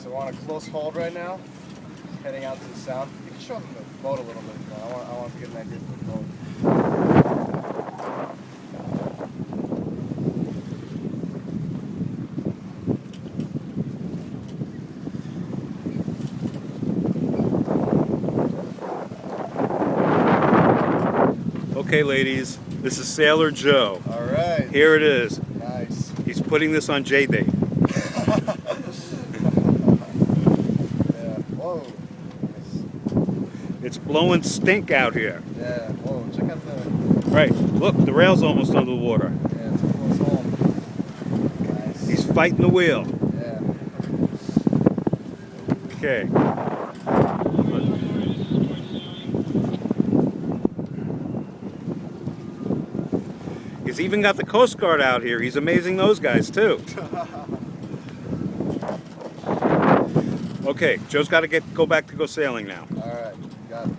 so we're on a close hold right now, heading out to the sound. You can show them the boat a little bit. I want to get an idea for the boat. Okay, ladies, this is Sailor Joe. All right. Here it is. Nice. He's putting this on J-Day. Yeah. Whoa. Nice. It's blowing stink out here. Yeah. Whoa. Check out the. Right, look, the rail's almost under the water. Yeah, it's a close home. Nice. He's fighting the wheel. Yeah. Okay. He's even got the Coast Guard out here. He's amazing those guys too. Okay, Joe's got to go back to go sailing now. All right. Got it.